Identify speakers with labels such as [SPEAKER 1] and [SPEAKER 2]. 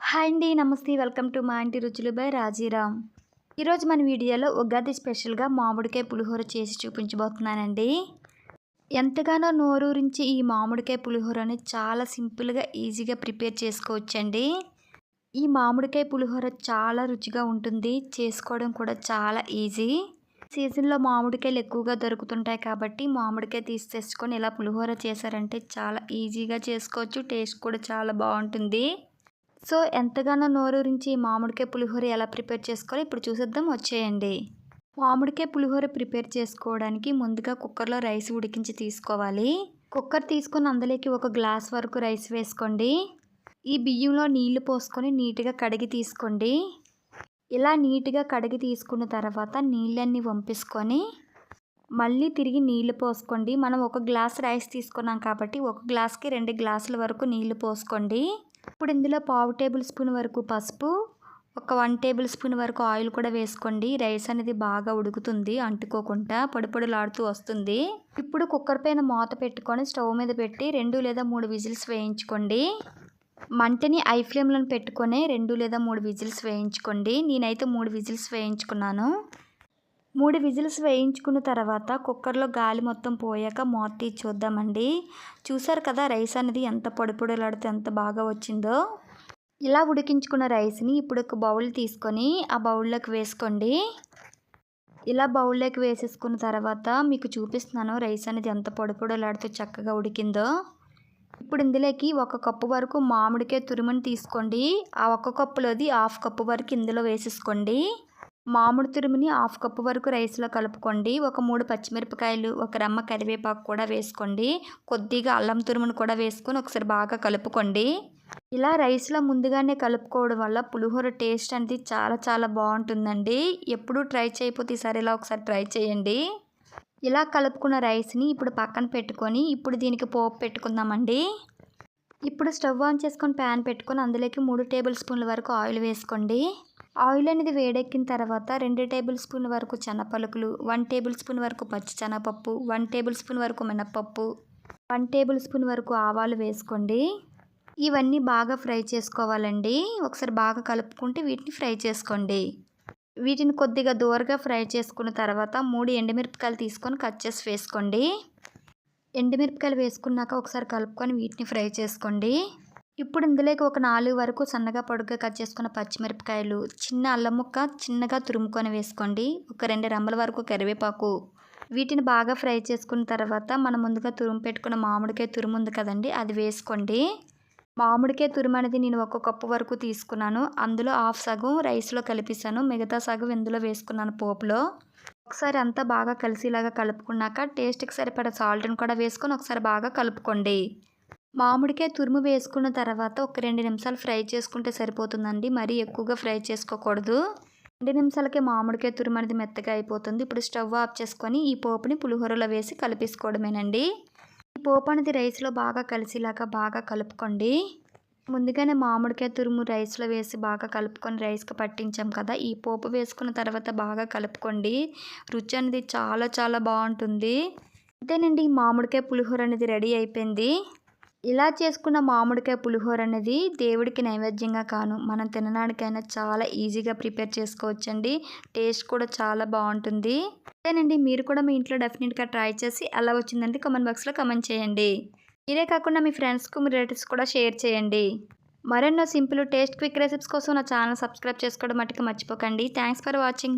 [SPEAKER 1] Hi అండి. నమస్తే. Welcome to మా ఇంటి రుచులు బై రాజీరామ్. ఈరోజు మన వీడియోలో ఉగాది స్పెషల్గా మామిడికాయ పులిహోర చేసి చూపించబోతున్నానండి. ఎంతగానో నోరూరించి ఈ మామిడికాయ పులిహోరని చాలా సింపుల్గా ఈజీగా ప్రిపేర్ చేసుకోవచ్చండి. ఈ మామిడికాయ పులిహోర చాలా రుచిగా ఉంటుంది. చేసుకోవడం కూడా చాలా ఈజీ. సీజన్లో మామిడికాయలు ఎక్కువగా దొరుకుతుంటాయి కాబట్టి మామిడికాయ తీసి తెచ్చుకొని ఇలా పులిహోర చేశారంటే చాలా ఈజీగా చేసుకోవచ్చు. టేస్ట్ కూడా చాలా బాగుంటుంది. సో ఎంతగానో నోరూరించి మామిడికాయ పులిహోర ఎలా ప్రిపేర్ చేసుకోవాలో ఇప్పుడు చూసేద్దాం, వచ్చేయండి. మామిడికాయ పులిహోర ప్రిపేర్ చేసుకోవడానికి ముందుగా కుక్కర్లో రైస్ ఉడికించి తీసుకోవాలి. కుక్కర్ తీసుకొని అందులోకి ఒక గ్లాస్ వరకు రైస్ వేసుకోండి. ఈ బియ్యంలో నీళ్లు పోసుకొని నీట్గా కడిగి తీసుకోండి. ఇలా నీట్గా కడిగి తీసుకున్న తర్వాత నీళ్ళన్నీ వంపేసుకొని మళ్ళీ తిరిగి నీళ్లు పోసుకోండి. మనం ఒక గ్లాస్ రైస్ తీసుకున్నాం కాబట్టి ఒక గ్లాస్కి 2 గ్లాసుల వరకు నీళ్లు పోసుకోండి. ఇప్పుడు ఇందులో 1/2 టేబుల్ స్పూన్ వరకు పసుపు, ఒక 1 టేబుల్ స్పూన్ వరకు ఆయిల్ కూడా వేసుకోండి. రైస్ అనేది బాగా ఉడుకుతుంది, అంటుకోకుండా పొడిలాడుతూ వస్తుంది. ఇప్పుడు కుక్కర్ పైన మూత పెట్టుకొని స్టవ్ మీద పెట్టి 2 లేదా 3 విజిల్స్ వేయించుకోండి. మంటని ఐ ఫ్లేమ్లో పెట్టుకొని 2 లేదా 3 విజిల్స్ వేయించుకోండి. నేనైతే 3 విజిల్స్ వేయించుకున్నాను. 3 విజిల్స్ వేయించుకున్న తర్వాత కుక్కర్లో గాలి మొత్తం పోయాక మూత తీసి చూద్దామండి. చూసారు కదా రైస్ అనేది ఎంత పొడిలాడితే ఎంత బాగా వచ్చిందో. ఇలా ఉడికించుకున్న రైస్ని ఇప్పుడు ఒక బౌల్ తీసుకొని ఆ బౌల్లోకి వేసుకోండి. ఇలా బౌల్లోకి వేసేసుకున్న తర్వాత మీకు చూపిస్తున్నాను రైస్ అనేది ఎంత పొడిలాడుతూ చక్కగా ఉడికిందో. ఇప్పుడు ఇందులోకి 1 కప్పు వరకు మామిడికాయ తురుముని తీసుకోండి. ఆ 1 కప్పులోది 1/2 కప్పు వరకు ఇందులో వేసేసుకోండి. మామిడి తురుముని 1/2 కప్పు వరకు రైస్లో కలుపుకోండి. ఒక 3 పచ్చిమిరపకాయలు, ఒక రెమ్మ కరివేపాకు కూడా వేసుకోండి. కొద్దిగా అల్లం తురుమును కూడా వేసుకొని ఒకసారి బాగా కలుపుకోండి. ఇలా రైస్లో ముందుగానే కలుపుకోవడం వల్ల పులిహోర టేస్ట్ అనేది చాలా బాగుంటుందండి. ఎప్పుడూ ట్రై చేయకపోతే ఈసారి ఇలా ఒకసారి ట్రై చేయండి. ఇలా కలుపుకున్న రైస్ని ఇప్పుడు పక్కన పెట్టుకొని ఇప్పుడు దీనికి పోపు పెట్టుకుందామండి. ఇప్పుడు స్టవ్ ఆన్ చేసుకొని ప్యాన్ పెట్టుకొని అందులోకి 3 టేబుల్ స్పూన్ల వరకు ఆయిల్ వేసుకోండి. ఆయిల్ అనేది వేడెక్కిన తర్వాత 2 టేబుల్ స్పూన్ల వరకు శనగపలుకులు, 1 టేబుల్ స్పూన్ వరకు పచ్చి శనగపప్పు, 1 టేబుల్ స్పూన్ వరకు మినపప్పు, 1 టేబుల్ స్పూన్ వరకు ఆవాలు వేసుకోండి. ఇవన్నీ బాగా ఫ్రై చేసుకోవాలండి. ఒకసారి బాగా కలుపుకుంటే వీటిని ఫ్రై చేసుకోండి. వీటిని కొద్దిగా దూరగా ఫ్రై చేసుకున్న తర్వాత 3 ఎండుమిరపకాయలు తీసుకొని కట్ చేసి వేసుకోండి. ఎండుమిరపకాయలు వేసుకున్నాక ఒకసారి కలుపుకొని వీటిని ఫ్రై చేసుకోండి. ఇప్పుడు ఇందులోకి ఒక 4 వరకు సన్నగా పొడుగ్గా కట్ చేసుకున్న పచ్చిమిరపకాయలు, చిన్న అల్లం ముక్క చిన్నగా తురుముకొని వేసుకోండి. ఒక 2 రెమ్మల వరకు కరివేపాకు. వీటిని బాగా ఫ్రై చేసుకున్న తర్వాత మనం ముందుగా తురుము పెట్టుకున్న మామిడికాయ తురుము ఉంది కదండి, అది వేసుకోండి. మామిడికాయ తురుము అనేది నేను 1 కప్పు వరకు తీసుకున్నాను. అందులో హాఫ్ సగం రైస్లో కలిపేసాను, మిగతా సగం ఇందులో వేసుకున్నాను పోపులో. ఒకసారి అంతా బాగా కలిసిలాగా కలుపుకున్నాక టేస్ట్కి సరిపడా సాల్ట్ని కూడా వేసుకొని ఒకసారి బాగా కలుపుకోండి. మామిడికాయ తురుము వేసుకున్న తర్వాత ఒక 2 నిమిషాలు ఫ్రై చేసుకుంటే సరిపోతుందండి. మరీ ఎక్కువగా ఫ్రై చేసుకోకూడదు. 2 నిమిషాలకే మామిడికాయ తురుము అనేది మెత్తగా అయిపోతుంది. ఇప్పుడు స్టవ్ ఆఫ్ చేసుకొని ఈ పోపుని పులిహోరలో వేసి కలిపేసుకోవడమేనండి. ఈ పోపు అనేది రైస్లో బాగా కలిసిలాగా బాగా కలుపుకోండి. ముందుగానే మామిడికాయ తురుము రైస్లో వేసి బాగా కలుపుకొని రైస్కి పట్టించాం కదా, ఈ పోపు వేసుకున్న తర్వాత బాగా కలుపుకోండి. రుచి అనేది చాలా బాగుంటుంది. అంతేనండి, మామిడికాయ పులిహోర అనేది రెడీ అయిపోయింది. ఇలా చేసుకున్న మామిడికాయ పులిహోర అనేది దేవుడికి నైవేద్యంగా కాను మనం తినడానికైనా చాలా ఈజీగా ప్రిపేర్ చేసుకోవచ్చండి. టేస్ట్ కూడా చాలా బాగుంటుంది. అంతేనండి, మీరు కూడా మీ ఇంట్లో డెఫినెట్గా ట్రై చేసి ఎలా వచ్చిందంటే కామెంట్ బాక్స్లో కామెంట్ చేయండి. మీరే కాకుండా మీ ఫ్రెండ్స్కు మీ రిలేటివ్స్ కూడా షేర్ చేయండి. మరెన్నో సింపుల్ టేస్ట్ క్విక్ రెసిపీస్ కోసం నా ఛానల్ సబ్స్క్రైబ్ చేసుకోవడం మట్టుకు మర్చిపోకండి. Thanks for watching.